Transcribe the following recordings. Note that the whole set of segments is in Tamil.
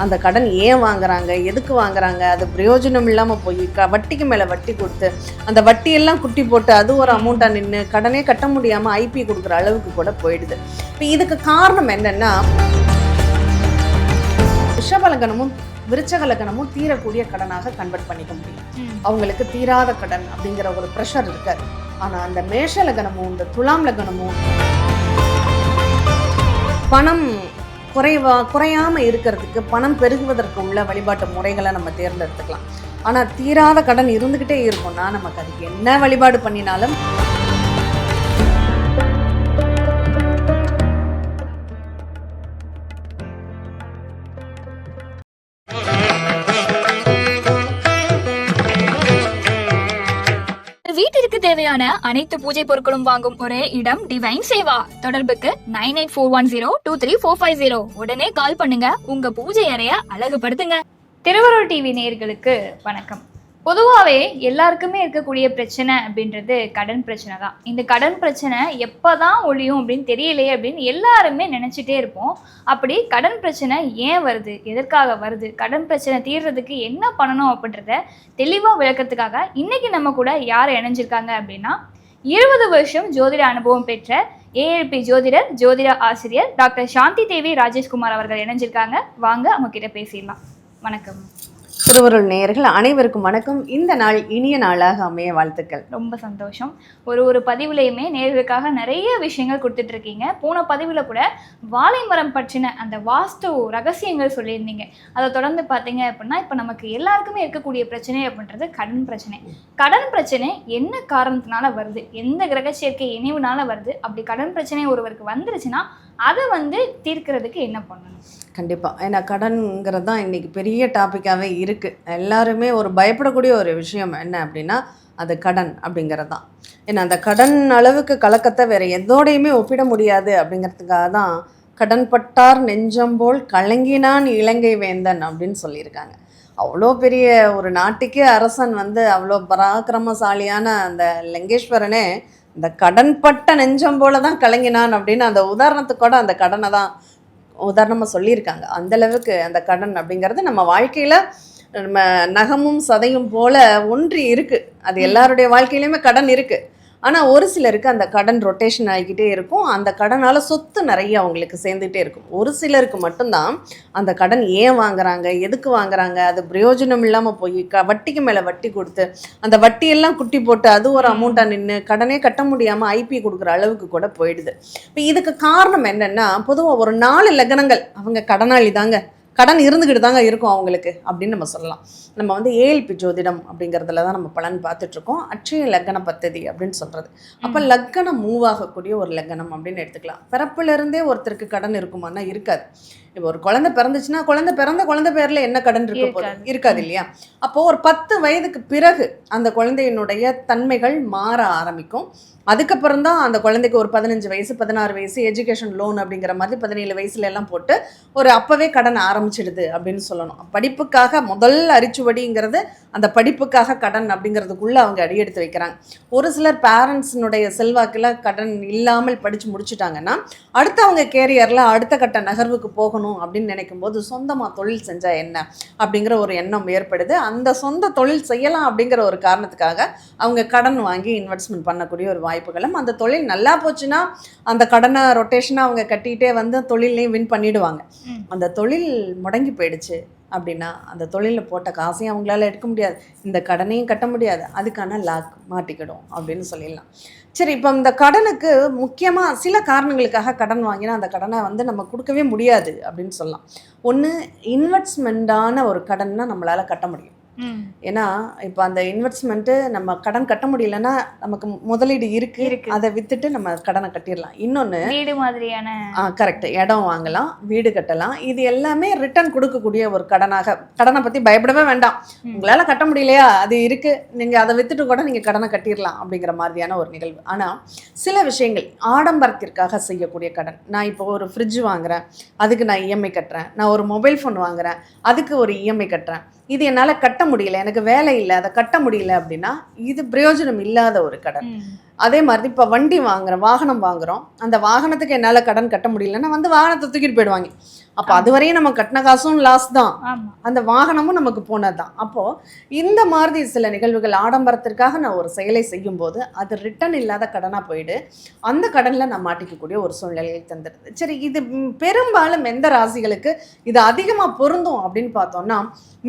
அந்த கடன் ஏன் வாங்குறாங்க, எதுக்கு வாங்குறாங்க, அது பிரயோஜனம் இல்லாமல் போய் வட்டிக்கு மேலே வட்டி கொடுத்து அந்த வட்டியெல்லாம் குட்டி போட்டு அது ஒரு அமௌண்ட்டாக நின்று கடனே கட்ட முடியாமல் ஐபி கொடுக்குற அளவுக்கு கூட போயிடுது. இப்போ இதுக்கு காரணம் என்னென்னா, ரிஷபலக்கணமும் விருச்சகலக்கணமும் தீரக்கூடிய கடனாக கன்வெர்ட் பண்ணிக்க முடியும். அவங்களுக்கு தீராத கடன் அப்படிங்கிற ஒரு ப்ரெஷர் இருக்காது. ஆனால் அந்த மேஷலக்கணமும் இந்த துலாம் லக்கணமும் பணம் குறையாமல் இருக்கிறதுக்கு, பணம் பெருகுவதற்கு உள்ள வழிபாட்டு முறைகளை நம்ம தேர்ந்தெடுத்துக்கலாம். ஆனால் தீராத கடன் இருந்துக்கிட்டே இருக்கும்னா நமக்கு அதுக்கு என்ன வழிபாடு பண்ணினாலும் வீட்டிற்கு தேவையான அனைத்து பூஜை பொருட்களும் வாங்கும் ஒரே இடம் டிவைன் சேவா. தொடர்புக்கு 9841023450. உடனே கால் பண்ணுங்க, உங்க பூஜை அறைய அழகுபடுத்துங்க. திருவருள் டிவி நேயர்களுக்கு வணக்கம். பொதுவாகவே எல்லாருக்குமே இருக்கக்கூடிய பிரச்சனை அப்படின்றது கடன் பிரச்சனை தான். இந்த கடன் பிரச்சனை எப்போதான் ஒழியும் அப்படின்னு தெரியலையே அப்படின்னு எல்லாருமே நினச்சிட்டே இருப்போம். அப்படி கடன் பிரச்சனை ஏன் வருது, எதற்காக வருது, கடன் பிரச்சனை தீர்றதுக்கு என்ன பண்ணணும் அப்படின்றத தெளிவாக விளக்கத்துக்காக இன்னைக்கு நம்ம கூட யார் இணைஞ்சிருக்காங்க அப்படின்னா, 20 வருஷம் ஜோதிட அனுபவம் பெற்ற ஏஎல்பி ஜோதிடர், ஜோதிட ஆசிரியர் டாக்டர் சாந்தி தேவி ராஜேஷ்குமார் அவர்கள் இணைஞ்சிருக்காங்க. வாங்க அவங்க கிட்ட பேசிடலாம். வணக்கம். திருவருள் நேயர்கள் அனைவருக்கும் வணக்கம். இந்த நாள் இனிய நாளாக அமைய வாழ்த்துக்கள். ரொம்ப சந்தோஷம். ஒரு பதிவுலையுமே நேயர்களுக்காக நிறைய விஷயங்கள் கொடுத்துட்டு இருக்கீங்க. போன பதிவில் கூட வாழை மரம் பற்றின அந்த வாஸ்து ரகசியங்கள் சொல்லியிருந்தீங்க. அதை தொடர்ந்து பார்த்தீங்க அப்படின்னா, இப்போ நமக்கு எல்லாருக்குமே இருக்கக்கூடிய பிரச்சனை அப்படின்றது கடன் பிரச்சனை. கடன் பிரச்சனை என்ன காரணத்தினால வருது, எந்த கிரக சேர்க்கை இணைவுனால வருது, அப்படி கடன் பிரச்சனை ஒருவருக்கு வந்துருச்சுன்னா அதை தீர்க்கிறதுக்கு என்ன பண்ணணும்? கண்டிப்பாக, ஏன்னா கடன்கிறது தான் இன்றைக்கி பெரிய டாப்பிக்காகவே இருக்குது. எல்லாருமே ஒரு பயப்படக்கூடிய ஒரு விஷயம் என்ன அப்படின்னா, அது கடன் அப்படிங்கிறது தான். ஏன்னா அந்த கடன் அளவுக்கு கலக்கத்தை வேறு எதோடையுமே ஒப்பிட முடியாது. அப்படிங்கிறதுக்காக தான் கடன் பட்டார் நெஞ்சம்போல் கலங்கினான் இலங்கை வேந்தன் அப்படின்னு சொல்லியிருக்காங்க. அவ்வளோ பெரிய ஒரு நாட்டுக்கே அரசன் அவ்வளோ பராக்கிரமசாலியான அந்த லங்கேஸ்வரனே இந்த கடன்பட்ட நெஞ்சம் போல தான் கலங்கினான் அப்படின்னு அந்த உதாரணத்துக்கூட அந்த கடனை தான் உதாரணமாக சொல்லியிருக்காங்க. அந்தளவுக்கு அந்த கடன் அப்படிங்கிறது நம்ம வாழ்க்கையில் நம்ம நகமும் சதையும் போல ஒன்றி இருக்குது. அது எல்லாருடைய வாழ்க்கையிலையுமே கடன் இருக்குது. ஆனால் ஒரு சிலருக்கு அந்த கடன் ரொட்டேஷன் ஆகிக்கிட்டே இருக்கும். அந்த கடனால் சொத்து நிறைய அவங்களுக்கு சேர்ந்துகிட்டே இருக்கும். ஒரு சிலருக்கு மட்டும்தான் அந்த கடன் ஏன் வாங்குறாங்க, எதுக்கு வாங்குறாங்க, அது பிரயோஜனம் இல்லாமல் போய் வட்டிக்கு மேலே வட்டி கொடுத்து அந்த வட்டியெல்லாம் குட்டி போட்டு அது ஒரு அமௌண்ட்டாக நின்று கடனே கட்ட முடியாமல் ஐபி கொடுக்குற அளவுக்கு கூட போயிடுது. இப்போ இதுக்கு காரணம் என்னென்னா, பொதுவாக ஒரு 4 லக்னங்கள் அவங்க கடனாளி தாங்க, கடன் இருந்துக்கிட்டு தாங்க இருக்கும் அவங்களுக்கு அப்படின்னு நம்ம சொல்லலாம். நம்ம ஏஎல்பி ஜோதிடம் அப்படிங்கிறதுல தான் நம்ம பலன் பார்த்துட்ருக்கோம். அட்சய லக்கண பத்ததி அப்படின்னு சொல்கிறது. அப்போ லக்கணம் மூவ் ஆகக்கூடிய ஒரு லக்கணம் அப்படின்னு எடுத்துக்கலாம். பிறப்பிலிருந்தே ஒருத்தருக்கு கடன் இருக்குமானா இருக்காது. இப்போ ஒரு குழந்தை பிறந்துச்சுன்னா குழந்தை பேரில் என்ன கடன் இருக்க போகுது? இருக்காது இல்லையா? அப்போது ஒரு 10 வயதுக்கு பிறகு அந்த குழந்தையினுடைய தன்மைகள் மாற ஆரம்பிக்கும். அதுக்கப்புறம் தான் அந்த குழந்தைக்கு ஒரு 15 வயசு 16 வயசு எஜுகேஷன் லோன் அப்படிங்கிற மாதிரி 17 வயசுல எல்லாம் போட்டு ஒரு அப்போவே கடன் ஆரம்பிச்சிடுது அப்படின்னு சொல்லணும். படிப்புக்காக முதல் அரிச்சுவடிங்கிறது அந்த படிப்புக்காக கடன் அப்படிங்கிறதுக்குள்ளே அவங்க அடியெடுத்து வைக்கிறாங்க. ஒரு சிலர் பேரண்ட்ஸினுடைய செல்வாக்கில் கடன் இல்லாமல் படித்து முடிச்சுட்டாங்கன்னா அடுத்து அவங்க கேரியரில் அடுத்த கட்ட நகர்வுக்கு போகணும் அப்படின்னு நினைக்கும் போது சொந்தமாக தொழில் செஞ்சால் என்ன அப்படிங்கிற ஒரு எண்ணம் ஏற்படுது. அந்த சொந்த தொழில் செய்யலாம் அப்படிங்கிற ஒரு காரணத்துக்காக அவங்க கடன் வாங்கி இன்வெஸ்ட்மெண்ட் பண்ணக்கூடிய ஒரு வாய்ப்புகளும், அந்த தொழில் நல்லா போச்சுன்னா அந்த கடனை ரொட்டேஷனாக அவங்க கட்டிகிட்டே தொழிலையும் வின் பண்ணிடுவாங்க. அந்த தொழில் முடங்கி போயிடுச்சு அப்படின்னா அந்த தொழிலில் போட்ட காசையும் அவங்களால எடுக்க முடியாது, இந்த கடனையும் கட்ட முடியாது, அதுக்கான லாக் மாட்டிக்கிடும் அப்படின்னு சொல்லிடலாம். சரி, இப்போ இந்த கடனுக்கு முக்கியமாக சில காரணங்களுக்காக கடன் வாங்கினா அந்த கடனை நம்ம கொடுக்கவே முடியாது அப்படின்னு சொல்லலாம். ஒன்று, இன்வெஸ்ட்மெண்ட்டான ஒரு கடன்னா நம்மளால் கட்ட முடியும். ஏன்னா இப்போ அந்த இன்வெஸ்ட்மெண்ட்டு நம்ம கடன் கட்ட முடியலன்னா நமக்கு முதலீடு இருக்கு, அதை வித்துட்டு நம்ம கடனை கட்டிடலாம். இன்னொன்று, வீடு மாதிரியான கரெக்ட், இடம் வாங்கலாம், வீடு கட்டலாம். இது எல்லாமே ரிட்டர்ன் கொடுக்கக்கூடிய ஒரு கடனை பற்றி பயப்படவே வேண்டாம். உங்களால் கட்ட முடியலையா, அது இருக்கு, நீங்கள் அதை வித்துட்டு கூட நீங்கள் கடனை கட்டிடலாம் அப்படிங்கிற மாதிரியான ஒரு நிகழ்வு. ஆனால் சில விஷயங்கள் ஆடம்பரத்திற்காக செய்யக்கூடிய கடன், நான் இப்போ ஒரு ஃப்ரிட்ஜ் வாங்குறேன், அதுக்கு நான் இஎம்ஐ கட்டுறேன், நான் ஒரு மொபைல் ஃபோன் வாங்குறேன், அதுக்கு ஒரு இஎம்ஐ கட்டுறேன், இது என்னால் கட்ட முடியல, எனக்கு வேலை இல்லை, அதை கட்ட முடியல அப்படின்னா இது பிரயோஜனம் இல்லாத ஒரு கடன். அதே மாதிரி இப்போ வண்டி வாங்குறோம், வாகனம் வாங்குகிறோம், அந்த வாகனத்துக்கு என்னால் கடன் கட்ட முடியலன்னா வாகனத்தை தூக்கிட்டு போயிடுவாங்க. அப்போ அதுவரையும் நம்ம கட்டின காசும் லாஸ் தான், ஆமா. அந்த வாகனமும் நமக்கு போனது தான். அப்போது இந்த மாதிரி சில நிகழ்வுகள் ஆடம்பரத்திற்காக நான் ஒரு செயலை செய்யும்போது அது ரிட்டர்ன் இல்லாத கடனாக போயிடு, அந்த கடனில் நான் மாட்டிக்கக்கூடிய ஒரு சூழ்நிலையை தந்துடுது. சரி, இது பெரும்பாலும் எந்த ராசிகளுக்கு இது அதிகமாக பொருந்தும் அப்படின்னு பார்த்தோம்னா,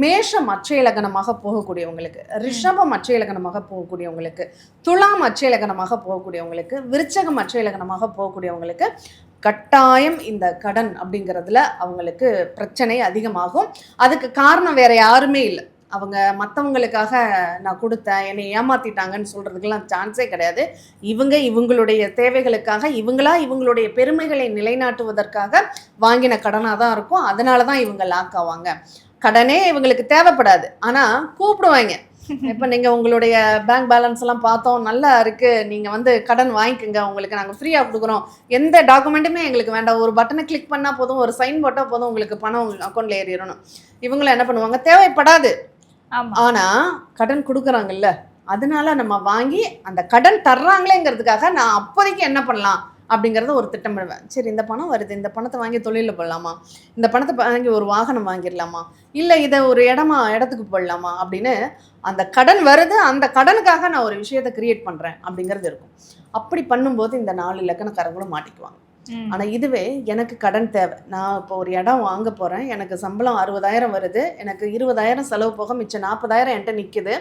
மேஷம் அட்சய லக்னமாக போகக்கூடியவங்களுக்கு, ரிஷபம் அட்சய லக்னமாக போகக்கூடியவங்களுக்கு, துலாம் அட்சய லக்னமாக போகக்கூடியவங்களுக்கு, விருச்சகம் அட்சய லக்னமாக போகக்கூடியவங்களுக்கு கட்டாயம் இந்த கடன் அப்படிங்கிறதுல அவங்களுக்கு பிரச்சனை அதிகமாகும். அதுக்கு காரணம் வேற யாருமே இல்லை. அவங்க மற்றவங்களுக்காக நான் கொடுத்தேன், என்னை ஏமாத்திட்டாங்கன்னு சொல்றதுக்கெல்லாம் சான்ஸே கிடையாது. இவங்களுடைய தேவைகளுக்காக, இவங்களுடைய பெருமைகளை நிலைநாட்டுவதற்காக வாங்கின கடனாக தான் இருக்கும். அதனால தான் இவங்க லாக் ஆவாங்க. கடனே இவங்களுக்கு தேவைப்படாது, ஆனால் கூப்பிடுவாங்க. இப்போ நீங்கள் உங்களுடைய பேங்க் பேலன்ஸ் எல்லாம் பார்த்தோம், நல்லா இருக்குது, நீங்கள் வந்து கடன் வாங்கிக்கோங்க, உங்களுக்கு நாங்கள் ஃப்ரீயாக கொடுக்குறோம், எந்த டாக்குமெண்ட்டுமே எங்களுக்கு வேண்டாம், ஒரு பட்டனை கிளிக் பண்ணால் போதும், ஒரு சைன் போட்டால் போதும், உங்களுக்கு பணம் உங்கள் அக்கௌண்ட்டில் ஏறிடணும். இவங்களும் என்ன பண்ணுவாங்க, தேவைப்படாது, ஆனால் கடன் கொடுக்குறாங்கல்ல, அதனால நம்ம வாங்கி அந்த கடன் தர்றாங்களேங்கிறதுக்காக நான் அப்போதைக்கு என்ன பண்ணலாம் அப்படிங்கிறத ஒரு திட்டமிடுவேன். சரி, இந்த பணம் வருது, இந்த பணத்தை வாங்கி தொழிலில் போடலாமா, இந்த பணத்தை வாங்கி ஒரு வாகனம் வாங்கிடலாமா, இல்லை இதை ஒரு இடத்துக்கு போடலாமா அப்படின்னு அந்த கடன் வருது, அந்த கடனுக்காக நான் ஒரு விஷயத்தை கிரியேட் பண்ணுறேன் அப்படிங்கிறது இருக்கும். அப்படி பண்ணும்போது இந்த 4 இலக்கணக்காரங்களும் மாட்டிக்குவாங்க. ஆனால் இதுவே எனக்கு கடன் தேவை, நான் இப்போ ஒரு இடம் வாங்க போகிறேன், எனக்கு சம்பளம் 60,000 வருது, எனக்கு 20,000 செலவு போக மிச்சம் 40,000 என்கிட்ட நிற்குது,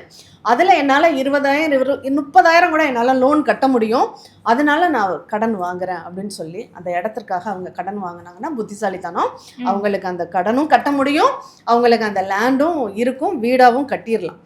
அதில் என்னால் 20,000 30,000 கூட என்னால் லோன் கட்ட முடியும், அதனால நான் கடன் வாங்குறேன் அப்படின்னு சொல்லி அந்த இடத்திற்காக அவங்க கடன் வாங்கினாங்கன்னா புத்திசாலித்தனம். அவங்களுக்கு அந்த கடனும் கட்ட முடியும், அவங்களுக்கு அந்த லேண்டும் இருக்கும், வீடாகவும் கட்டிடலாம்.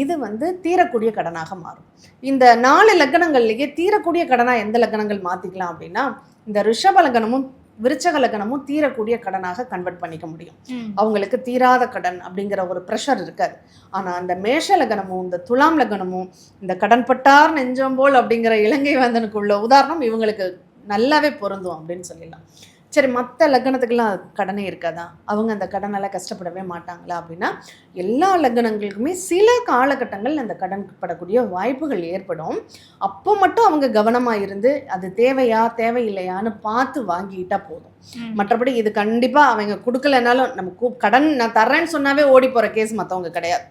இது வந்து தீரக்கூடிய கடனாக மாறும். இந்த 4 லக்னங்கள்லேயே தீரக்கூடிய கடனாக எந்த லக்னங்கள் மாற்றிக்கலாம் அப்படின்னா, இந்த ரிஷப லக்னமும் விருச்சக லக்னமும் தீரக்கூடிய கடனாக கன்வெர்ட் பண்ணிக்க முடியும். அவங்களுக்கு தீராத கடன் அப்படிங்கிற ஒரு ப்ரெஷர் இருக்காது. ஆனால் அந்த மேஷ லக்னமும் இந்த துலாம் லக்னமும் இந்த கடன் பட்டார் நெஞ்சம் போல் அப்படிங்கிற இலங்கை வேந்தனுக்கு உள்ள உதாரணம் இவங்களுக்கு நல்லாவே பொருந்தும் அப்படின்னு சொல்லலாம். சரி, மற்ற லக்னத்துக்கெல்லாம் கடனே இருக்காதா, அவங்க அந்த கடனால் கஷ்டப்படவே மாட்டாங்களா அப்படின்னா, எல்லா லக்னங்களுக்குமே சில காலகட்டங்கள் அந்த கடன் படக்கூடிய வாய்ப்புகள் ஏற்படும். அப்போ மட்டும் அவங்க கவனமாக இருந்து அது தேவையா தேவையில்லையான்னு பார்த்து வாங்கிக்கிட்டா போதும். மற்றபடி இது கண்டிப்பாக அவங்க கொடுக்கலனாலும் நம்ம கடன் நான் தர்றேன்னு சொன்னாவே ஓடி போகிற கேஸ் மற்றவங்க கிடையாது.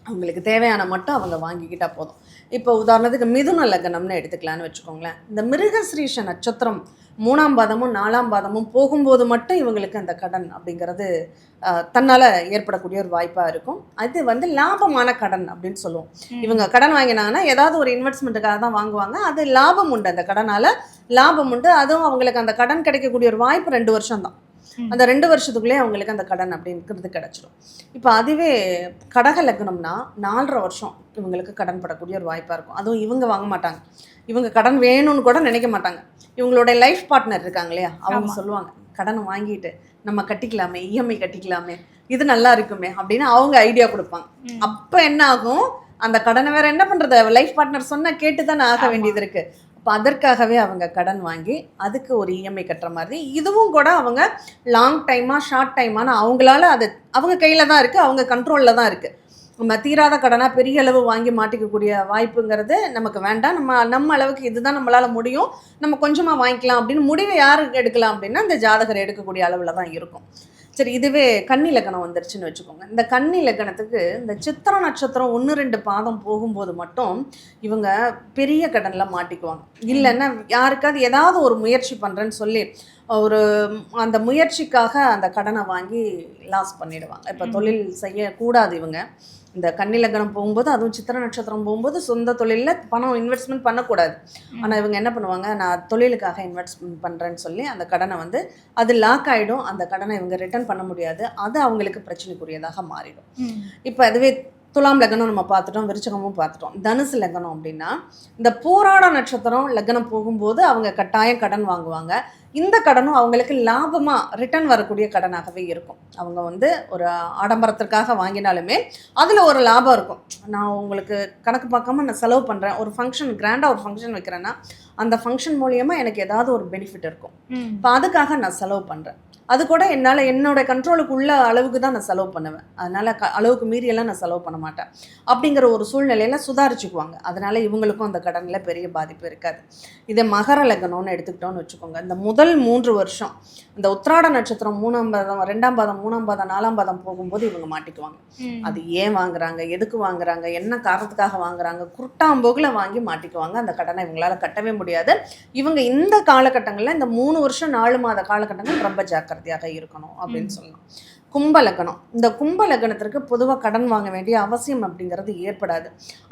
அவங்களுக்கு தேவையான மட்டும் அவங்க வாங்கிக்கிட்டா போதும். இப்போ உதாரணத்துக்கு மிதுன லக்னம்னு எடுத்துக்கலான்னு வச்சுக்கோங்களேன். இந்த மிருகஸ்ரீஷ நட்சத்திரம் 3ஆம் பாதமும் 4ஆம் பாதமும் போகும்போது மட்டும் இவங்களுக்கு அந்த கடன் அப்படிங்கிறது தன்னால் ஏற்படக்கூடிய ஒரு வாய்ப்பாக இருக்கும். அது வந்து லாபமான கடன் அப்படின்னு சொல்லுவோம். இவங்க கடன் வாங்கினாங்கன்னா ஏதாவது ஒரு இன்வெஸ்ட்மெண்ட்டுக்காக தான் வாங்குவாங்க, அது லாபம் உண்டு, அந்த கடனால் லாபம் உண்டு. அதுவும் அவங்களுக்கு அந்த கடன் கிடைக்கக்கூடிய ஒரு வாய்ப்பு 2 வருஷம் தான். அந்த 2 வருஷத்துக்குள்ளே அவங்களுக்கு அந்த கடன் அப்படிங்கிறது கிடச்சிடும். இப்போ அதுவே கடக லக்னம்னா 4.5 வருஷம் இவங்களுக்கு கடன் படக்கூடிய ஒரு வாய்ப்பாக இருக்கும். அதுவும் இவங்க வாங்க மாட்டாங்க, இவங்க கடன் வேணும்னு கூட நினைக்க மாட்டாங்க. இவங்களுடைய லைஃப் பார்ட்னர் இருக்காங்க இல்லையா, அவங்க சொல்லுவாங்க கடனை வாங்கிட்டு நம்ம கட்டிக்கலாமே, இஎம்ஐ கட்டிக்கலாமே, இது நல்லா இருக்குமே அப்படின்னு அவங்க ஐடியா கொடுப்பாங்க. அப்போ என்ன ஆகும், அந்த கடனை வேற என்ன பண்ணுறது, லைஃப் பார்ட்னர் சொன்னால் கேட்டு தானே ஆக வேண்டியது இருக்குது. அப்போ அதற்காகவே அவங்க கடன் வாங்கி அதுக்கு ஒரு இஎம்ஐ கட்டுற மாதிரி, இதுவும் கூட அவங்க லாங் டைமாக ஷார்ட் டைமான அவங்களால அது அவங்க கையில் தான் இருக்குது, அவங்க கண்ட்ரோலில் தான் இருக்குது. நம்ம தீராத கடனாக பெரிய அளவு வாங்கி மாட்டிக்கக்கூடிய வாய்ப்புங்கிறது நமக்கு வேண்டாம். நம்ம அளவுக்கு இதுதான் நம்மளால் முடியும், நம்ம கொஞ்சமாக வாங்கிக்கலாம் அப்படின்னு முடிவை யாருக்கு எடுக்கலாம் அப்படின்னா இந்த ஜாதகர் எடுக்கக்கூடிய அளவில் தான் இருக்கும். சரி, இதுவே கன்னி லக்னம் வந்துருச்சுன்னு வச்சுக்கோங்க. இந்த கன்னி லக்னத்துக்கு இந்த சித்திர நட்சத்திரம் 1-2 பாதம் போகும்போது மட்டும் இவங்க பெரிய கடனில் மாட்டிக்குவாங்க. இல்லைன்னா யாருக்காவது ஏதாவது ஒரு முயற்சி பண்ணுறேன்னு சொல்லி அந்த முயற்சிக்காக அந்த கடனை வாங்கி லாஸ் பண்ணிடுவாங்க. இப்போ தொழில் செய்யக்கூடாது இவங்க. இந்த கன்னி லக்னம் போகும்போது, அதுவும் சித்திர நட்சத்திரம் போகும்போது சொந்த தொழிலில் பணம் இன்வெஸ்ட்மெண்ட் பண்ணக்கூடாது. ஆனால் இவங்க என்ன பண்ணுவாங்க, நான் தொழிலுக்காக இன்வெஸ்ட்மெண்ட் பண்ணுறேன்னு சொல்லி அந்த கடனை வந்து அது லாக் ஆகிடும். அந்த கடனை இவங்க ரிட்டர்ன் பண்ண முடியாது, அது அவங்களுக்கு பிரச்சனைக்குரியதாக மாறிடும். இப்போ அதுவே துலாம் லக்னம் நம்ம பார்த்துட்டோம், விருச்சகமும் பார்த்துட்டோம். தனுசு லக்னம் அப்படின்னா இந்த போராட நட்சத்திரம் லக்னம் போகும்போது அவங்க கட்டாயம் கடன் வாங்குவாங்க. இந்த கடனும் அவங்களுக்கு லாபமாக ரிட்டர்ன் வரக்கூடிய கடனாகவே இருக்கும். அவங்க வந்து ஒரு ஆடம்பரத்திற்காக வாங்கினாலுமே அதில் ஒரு லாபம் இருக்கும். நான் உங்களுக்கு கணக்கு பார்க்காம நான் செலவு பண்ணுறேன், ஒரு ஃபங்க்ஷன் கிராண்டாக ஒரு ஃபங்க்ஷன் வைக்கிறேன்னா அந்த ஃபங்க்ஷன் மூலியமாக எனக்கு ஏதாவது ஒரு பெனிஃபிட் இருக்கும். இப்போ அதுக்காக நான் செலவு பண்ணுறேன். அது கூட என்னால் என்னோட கண்ட்ரோலுக்கு உள்ள அளவுக்கு தான் நான் செலவு பண்ணுவேன். அதனால் அளவுக்கு மீறியெல்லாம் நான் செலவு பண்ண மாட்டேன். அப்படிங்கிற ஒரு சூழ்நிலையில் சுதாரிச்சுக்குவாங்க. அதனால் இவங்களுக்கும் அந்த கடனில் பெரிய பாதிப்பு இருக்காது. இதை மகர லக்னம்னு எடுத்துக்கிட்டோன்னு வச்சுக்கோங்க. இந்த முதல் 3 வருஷம் இந்த உத்திராட நட்சத்திரம் 3ஆம் பாதம் 2ஆம் பாதம் 3ஆம் பாதம் 4ஆம் பாதம் போகும்போது இவங்க மாட்டிக்குவாங்க. அது ஏன் வாங்குறாங்க, எதுக்கு வாங்குறாங்க, என்ன காரணத்துக்காக வாங்குறாங்க, குருட்டாம்போக்கில் வாங்கி மாட்டிக்குவாங்க. அந்த கடனை இவங்களால கட்டவே முடியாது. இவங்க இந்த காலகட்டங்களில் இந்த 3 வருஷம் 4 மாத காலகட்டங்கள் ரொம்ப ஜாக்கிரதையாக இருக்கணும் அப்படின்னு சொல்லலாம். கும்ப லக்னம். இந்த கும்ப லக்னத்திற்கு பொதுவாக கடன் வாங்க வேண்டிய அவசியம் அப்படிங்கிறது ஏற்படாது.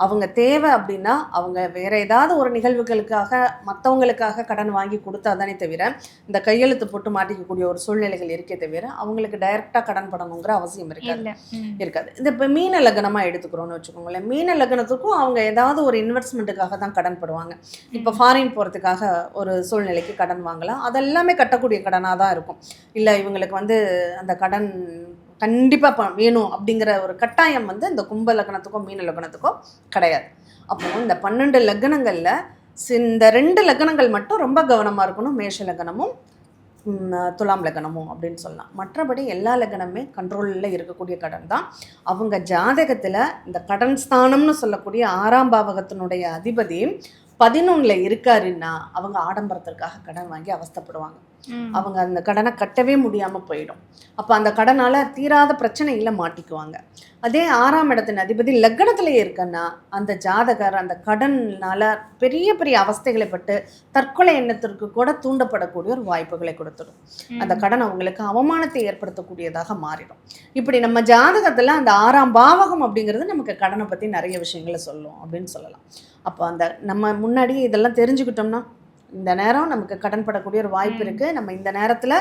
அவங்க தேவை அப்படின்னா அவங்க வேற ஏதாவது ஒரு நிகழ்வுகளுக்காக மற்றவங்களுக்காக கடன் வாங்கி கொடுத்தா தானே தவிர இந்த கையெழுத்து போட்டு மாட்டிக்கக்கூடிய ஒரு சூழ்நிலைகள் இருக்கே தவிர அவங்களுக்கு டைரெக்டாக கடன் படணுங்கிற அவசியம் இருக்காது. இந்த இப்போ மீன லக்னமாக எடுத்துக்கிறோன்னு வச்சுக்கோங்களேன். மீன லக்னத்துக்கும் அவங்க ஏதாவது ஒரு இன்வெஸ்ட்மெண்ட்டுக்காக தான் கடன் படுவாங்க. இப்போ ஃபாரின் போகிறதுக்காக ஒரு சூழ்நிலைக்கு கடன் வாங்கலாம். அதெல்லாமே கட்டக்கூடிய கடனாக தான் இருக்கும். இல்லை இவங்களுக்கு அந்த கடன் கண்டிப்பாக வேணும் அப்படிங்கிற ஒரு கட்டாயம் இந்த கும்ப லக்னத்துக்கும் மீன லக்னத்துக்கும் கிடையாது. அப்போ இந்த 12 லக்னங்களில் இந்த 2 லக்னங்கள் மட்டும் ரொம்ப கவனமாக இருக்கணும். மேஷ லக்னமும் துலாம் லக்னமும் அப்படின்னு சொல்லலாம். மற்றபடி எல்லா லக்னமே கண்ட்ரோலில் இருக்கக்கூடிய கடன் தான். அவங்க ஜாதகத்தில் இந்த கடன் ஸ்தானம்னு சொல்லக்கூடிய 6ஆம் பாவகத்தினுடைய அதிபதி 11ல் இருக்காருன்னா அவங்க ஆடம்பரத்திற்காக கடன் வாங்கி அவஸ்தைப்படுவாங்க. அவங்க அந்த கடனை கட்டவே முடியாமல் போயிடும். அப்போ அந்த கடனால் தீராத பிரச்சனையில் மாட்டிக்குவாங்க. அதே 6ஆம் இடத்தின் அதிபதி லக்னத்திலேயே இருக்கன்னா அந்த ஜாதகர் அந்த கடனால் பெரிய பெரிய அவஸ்தைகளை பட்டு தற்கொலை எண்ணத்திற்கு கூட தூண்டப்படக்கூடிய ஒரு வாய்ப்புகளை கொடுத்துடும். அந்த கடன் அவங்களுக்கு அவமானத்தை ஏற்படுத்தக்கூடியதாக மாறிடும். இப்படி நம்ம ஜாதகத்தில் அந்த 6ஆம் பாவகம் அப்படிங்கிறது நமக்கு கடனை பற்றி நிறைய விஷயங்களை சொல்லும் அப்படின்னு சொல்லலாம். அப்போ நம்ம முன்னாடியே இதெல்லாம் தெரிஞ்சுக்கிட்டோம்னா இந்த நேரம் நமக்கு கடன் படக்கூடிய ஒரு வாய்ப்பு இருக்குது. நம்ம இந்த நேரத்தில்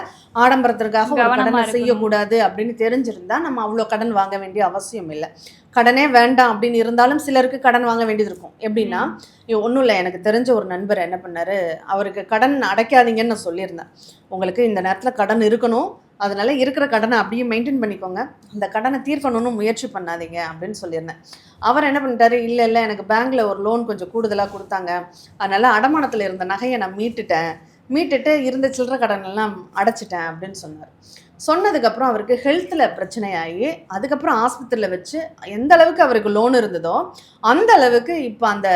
ஆடம்பரத்திற்காக ஒரு கடனை செய்யக்கூடாது அப்படின்னு தெரிஞ்சிருந்தா நம்ம அவ்வளோ கடன் வாங்க வேண்டிய அவசியம் இல்லை. கடனே வேண்டாம் அப்படின்னு இருந்தாலும் சிலருக்கு கடன் வாங்க வேண்டியது இருக்கும். எப்படின்னா ஒன்றும் இல்லை, எனக்கு தெரிஞ்ச ஒரு நண்பர் என்ன பண்ணார், அவருக்கு கடன் அடைக்காதீங்கன்னு நான் சொல்லியிருந்தேன். உங்களுக்கு இந்த நேரத்தில் கடன் இருக்கணும், அதனால இருக்கிற கடனை அப்படியே மெயின்டைன் பண்ணிக்கோங்க, அந்த கடனை தீர்க்கணும்னு முயற்சி பண்ணாதீங்க அப்படின்னு சொல்லியிருந்தேன். அவர் என்ன பண்ணிட்டாரு, இல்லை எனக்கு பேங்க்கில் ஒரு லோன் கொஞ்சம் கூடுதலாக கொடுத்தாங்க, அதனால் அடமானத்தில் இருந்த நகையை நான் மீட்டுட்டு இருந்த சில்லற கடன் எல்லாம் அடைச்சிட்டேன் அப்படின்னு சொன்னார். சொன்னதுக்கப்புறம் அவருக்கு ஹெல்த்தில் பிரச்சனையாகி அதுக்கப்புறம் ஆஸ்பத்திரியில் வச்சு எந்த அளவுக்கு அவருக்கு லோன் இருந்ததோ அந்த அளவுக்கு இப்போ அந்த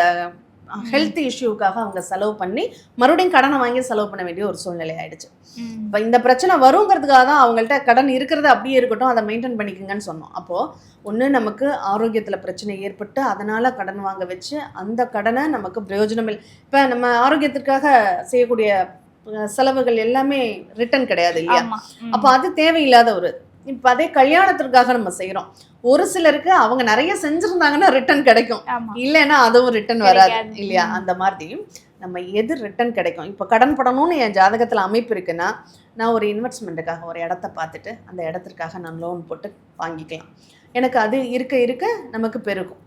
ஹெல்த் இஷ்யூக்காக அவங்க செலவு பண்ணி மறுபடியும் கடனை வாங்கி செலவு பண்ண வேண்டிய ஒரு சூழ்நிலை ஆயிடுச்சு. இப்போ இந்த பிரச்சனை வருங்கிறதுக்காக தான் அவங்கள்ட்ட கடன் இருக்கிறது அப்படியே இருக்கட்டும், அதை மெயின்டைன் பண்ணிக்கங்கன்னு சொன்னோம். அப்போது ஒன்று நமக்கு ஆரோக்கியத்தில் பிரச்சனை ஏற்பட்டு அதனால் கடன் வாங்க வச்சு அந்த கடனை நமக்கு பிரயோஜனம் இல்லை. இப்போ நம்ம ஆரோக்கியத்திற்காக செய்யக்கூடிய செலவுகள் எல்லாமே ரிட்டர்ன் கிடையாது இல்லையா? அப்போ அது தேவையில்லாத ஒரு இப்போ அதே கல்யாணத்திற்காக நம்ம செய்கிறோம். ஒரு சிலருக்கு அவங்க நிறைய செஞ்சுருந்தாங்கன்னா ரிட்டர்ன் கிடைக்கும், இல்லைன்னா அதுவும் ரிட்டர்ன் வராது இல்லையா? அந்த மாதிரி நம்ம எது ரிட்டர்ன் கிடைக்கும். இப்போ கடன் படணும்னு என் ஜாதகத்தில் அமைப்பு இருக்குன்னா நான் ஒரு இன்வெஸ்ட்மெண்ட்டுக்காக ஒரு இடத்த பார்த்துட்டு அந்த இடத்திற்காக நான் லோன் போட்டு வாங்கிக்கலாம். எனக்கு அது இருக்க நமக்கு பெருகும்.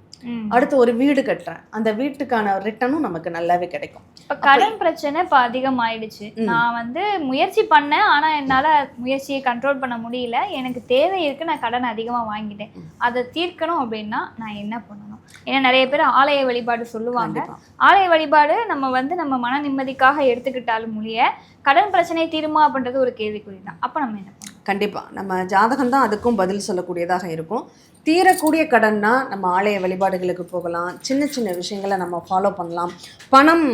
அடுத்து ஒரு வீடு கட்டுறேன், அந்த வீட்டுக்கான ரிட்டர்னும் நமக்கு நல்லாவே கிடைக்கும். இப்போ கடன் பிரச்சனை இப்போ அதிகமாயிடுச்சு. நான் முயற்சி பண்ணேன், ஆனால் என்னால் முயற்சியை கண்ட்ரோல் பண்ண முடியல, எனக்கு தேவை இருக்கு, நான் கடன் அதிகமாக வாங்கிட்டேன், அதை தீர்க்கணும் அப்படின்னா நான் என்ன பண்ணணும்? ஏன்னா நிறைய பேர் ஆலய வழிபாடு சொல்லுவாங்க. ஆலய வழிபாடு நம்ம மன நிம்மதிக்காக எடுத்துக்கிட்டாலும் முடிய கடன் பிரச்சனை தீருமா அப்படின்றது ஒரு கேள்விக்குறி தான். அப்போ நம்ம என்ன பண்ணணும்? கண்டிப்பாக நம்ம ஜாதகம் தான் அதுக்கும் பதில் சொல்லக்கூடியதாக இருக்கும். தீரக்கூடிய கடன்னா நம்ம ஆலய வழிபாடுகளுக்கு போகலாம், சின்ன சின்ன விஷயங்களை நம்ம ஃபாலோ பண்ணலாம். பணம்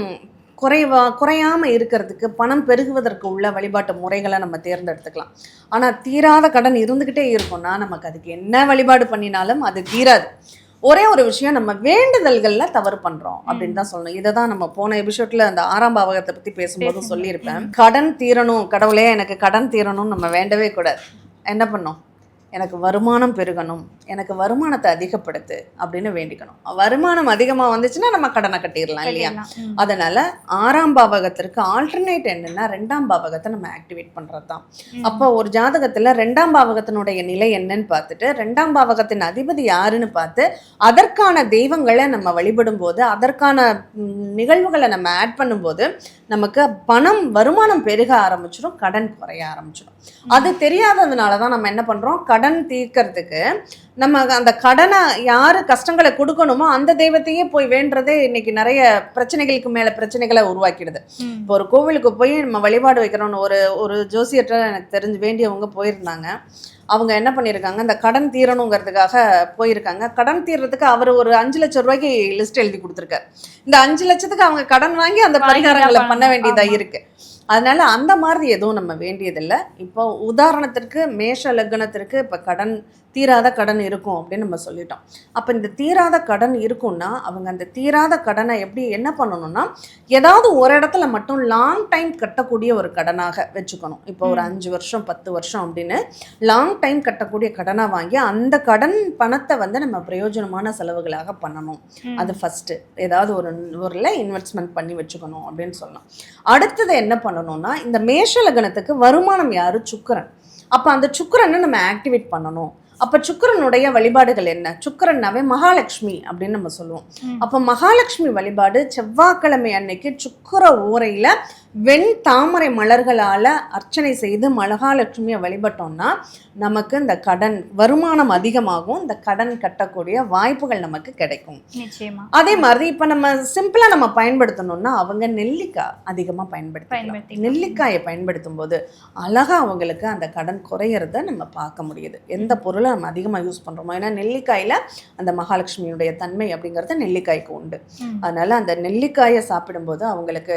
குறையாமல் இருக்கிறதுக்கு, பணம் பெருகுவதற்கு உள்ள வழிபாட்டு முறைகளை நம்ம தேர்ந்தெடுத்துக்கலாம். ஆனால் தீராத கடன் இருந்துக்கிட்டே இருக்கும்னா நமக்கு அதுக்கு என்ன வழிபாடு பண்ணினாலும் அது தீராது. ஒரே ஒரு விஷயம், நம்ம வேண்டுதல்களில் தவறு பண்ணுறோம் அப்படின்னு தான் சொல்லணும். இதை தான் நம்ம போன எபிசோட்ல அந்த 6ஆம் பாவகத்தை பற்றி பேசும்போது சொல்லியிருப்பேன். கடன் தீரணும், கடவுளே எனக்கு கடன் தீரணும்னு நம்ம வேண்டவே கூடாது. என்ன பண்ணோம், எனக்கு வருமானம் பெருகணும், எனக்கு வருமானத்தை அதிகப்படுத்து அப்படின்னு வேண்டிக்கணும். வருமானம் அதிகமாக வந்துச்சுன்னா நம்ம கடனை கட்டிடலாம் இல்லையா? அதனால 6ஆம் பாவகத்திற்கு ஆல்டர்னேட் என்னன்னா 2ஆம் பாவகத்தை நம்ம ஆக்டிவேட் பண்ணுறது தான். அப்போ ஒரு ஜாதகத்தில் 2ஆம் பாவகத்தினுடைய நிலை என்னன்னு பார்த்துட்டு 2ஆம் பாவகத்தின் அதிபதி யாருன்னு பார்த்து அதற்கான தெய்வங்களை நம்ம வழிபடும் போது, அதற்கான நிகழ்வுகளை நம்ம ஆட் பண்ணும்போது நமக்கு வருமானம் பெருக ஆரம்பிச்சிடும், கடன் குறைய ஆரம்பிச்சிடும். அது தெரியாததுனால தான் நம்ம என்ன பண்ணுறோம், கடன் தீர்க்கறதுக்கு நம்ம அந்த கடனை யாரு கஷ்டங்களை கொடுக்கணுமோ அந்த தெய்வத்தையே போய் வேண்டுறதே இன்னைக்கு நிறைய பிரச்சனைகளுக்கு மேல பிரச்சனைகளை உருவாக்கிடுது. இப்போ ஒரு கோவிலுக்கு போய் நம்ம வழிபாடு வைக்கிறோம்னு ஒரு ஜோசியர்கிட்ட எனக்கு தெரிஞ்சு வேண்டியவங்க போயிருந்தாங்க. அவங்க என்ன பண்ணியிருக்காங்க, இந்த கடன் தீரணுங்கிறதுக்காக போயிருக்காங்க. கடன் தீர்றதுக்கு அவர் ஒரு 5 லட்சம் ரூபாய்க்கு லிஸ்ட் எழுதி கொடுத்துருக்காரு. இந்த 5 லட்சத்துக்கு அவங்க கடன் வாங்கி அந்த பரிகாரங்களை பண்ண வேண்டியதா இருக்கு. அதனால அந்த மாதிரி எதுவும் நம்ம வேண்டியதில்லை. இப்போ உதாரணத்திற்கு மேஷ லக்னத்திற்கு இப்போ கடன் தீராத கடன் இருக்கும் அப்படின்னு நம்ம சொல்லிட்டோம். அப்போ இந்த தீராத கடன் இருக்கும்னா அவங்க அந்த தீராத கடனை எப்படி என்ன பண்ணணும்னா ஏதாவது ஒரு இடத்துல மட்டும் லாங் டைம் கட்டக்கூடிய ஒரு கடனாக வச்சுக்கணும். இப்போ ஒரு 5 வருஷம் 10 வருஷம் அப்படின்னு லாங் டைம் கட்டக்கூடிய கடனாக வாங்கி அந்த கடன் பணத்தை வந்து நம்ம பிரயோஜனமான செலவுகளாக பண்ணணும். அது ஃபஸ்ட்டு ஏதாவது ஒரு இன்வெஸ்ட்மெண்ட் பண்ணி வச்சுக்கணும் அப்படின்னு சொல்லலாம். அடுத்தது என்ன பண்ணணும்னா இந்த மேஷ லக்னத்துக்கு வருமானம் யாரு? சுக்கிரன். அப்போ அந்த சுக்கிரனை நம்ம ஆக்டிவேட் பண்ணணும். அப்போ சுக்கிரனுடைய வழிபாடுகள் என்ன? சுக்கிரன்னாவே மகாலட்சுமி அப்படின்னு நம்ம சொல்லுவோம். அப்போ மகாலட்சுமி வழிபாடு செவ்வாய்க்கிழமை அன்னைக்கு சுக்கிர ஓரையில் வெண் தாமரை மலர்களால் அர்ச்சனை செய்து மகாலட்சுமியை வழிபட்டோம்னா நமக்கு இந்த கடன் வருமானம் அதிகமாகும். இந்த கடன் கட்டக்கூடிய வாய்ப்புகள் நமக்கு கிடைக்கும். நிச்சயமா. அதே மாதிரி இப்போ நம்ம சிம்பிளாக நம்ம பயன்படுத்தணும்னா அவங்க நெல்லிக்காய் அதிகமாக பயன்படுத்தி நெல்லிக்காயை பயன்படுத்தும் போது அழகாக அவங்களுக்கு அந்த கடன் குறையிறத நம்ம பார்க்க முடியுது. எந்த பொருளை நம்ம அதிகமாக யூஸ் பண்ணுறோமோ, ஏன்னா நெல்லிக்காயில் அந்த மகாலட்சுமியுடைய தன்மை அப்படிங்கிறது நெல்லிக்காய்க்கு உண்டு. அதனால அந்த நெல்லிக்காயை சாப்பிடும்போது அவங்களுக்கு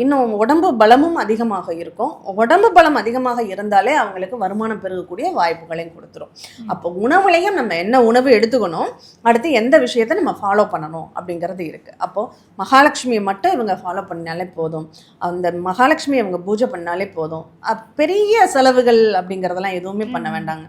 இன்னும் உடம்பு பலமும் அதிகமாக இருக்கும். உடம்பு பலம் அதிகமாக இருந்தாலே அவங்களுக்கு வருமானம் பெருகக்கூடிய வாய்ப்புகளையும் கொடுத்துரும். அப்போ உணவுலையும் நம்ம என்ன உணவு எடுத்துக்கணும், அடுத்து எந்த விஷயத்தை நம்ம ஃபாலோ பண்ணணும் அப்படிங்கிறது இருக்குது. அப்போது மகாலட்சுமியை மட்டும் இவங்க ஃபாலோ பண்ணாலே போதும், அந்த மகாலட்சுமியை இவங்க பூஜை பண்ணாலே போதும். பெரிய செலவுகள் அப்படிங்கிறதெல்லாம் எதுவுமே பண்ண வேண்டாங்க.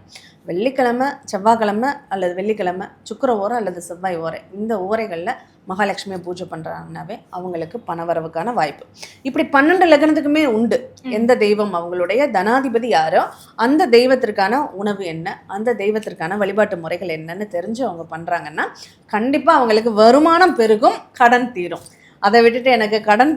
வெள்ளிக்கிழமை செவ்வாய்க்கிழமை அல்லது வெள்ளிக்கிழமை சுக்கிர ஓரை அல்லது செவ்வாய் ஓரை, இந்த ஓரைகளில் மகாலட்சுமியை பூஜை பண்ணுறாங்கன்னாவே அவங்களுக்கு பணவரவுக்கான வாய்ப்பு. இப்படி 12 லக்னத்துக்குமே உண்டு. எந்த தெய்வம் அவங்களுடைய தனாதிபதி யாரோ அந்த தெய்வத்திற்கான உணவு என்ன, அந்த தெய்வத்திற்கான வழிபாட்டு முறைகள் என்னன்னு தெரிஞ்சு அவங்க பண்ணுறாங்கன்னா கண்டிப்பாக அவங்களுக்கு வருமானம் பெருகும், கடன் தீரும். அதை விட்டுட்டு எனக்கு கடன்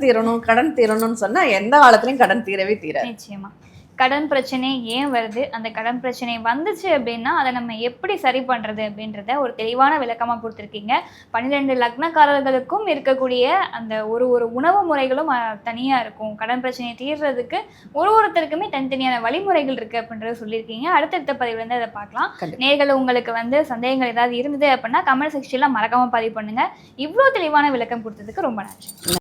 தீரணும்னு சொன்னால் எந்த காலத்துலையும் கடன் தீரவே தீராது. நிச்சயமா. கடன் பிரச்சனை ஏன் வருது, அந்த கடன் பிரச்சனை வந்துச்சு அப்படின்னா அதை நம்ம எப்படி சரி பண்ணுறது அப்படின்றத ஒரு தெளிவான விளக்கமாக கொடுத்துருக்கீங்க. 12 லக்னக்காரர்களுக்கும் இருக்கக்கூடிய அந்த ஒரு உணவு முறைகளும் தனியாக இருக்கும். கடன் பிரச்சனையை தீர்றதுக்கு ஒருத்தருக்குமே தனித்தனியான வழிமுறைகள் இருக்குது அப்படின்றத சொல்லியிருக்கீங்க. அடுத்தடுத்த பதிவுல இருந்து அதை பார்க்கலாம். நேர்கள் உங்களுக்கு சந்தேகங்கள் ஏதாவது இருந்தது அப்படின்னா கமெண்ட் செக்ஷனில் மறக்காமல் பதிவு பண்ணுங்கள். இவ்வளோ தெளிவான விளக்கம் கொடுத்ததுக்கு ரொம்ப நன்றி.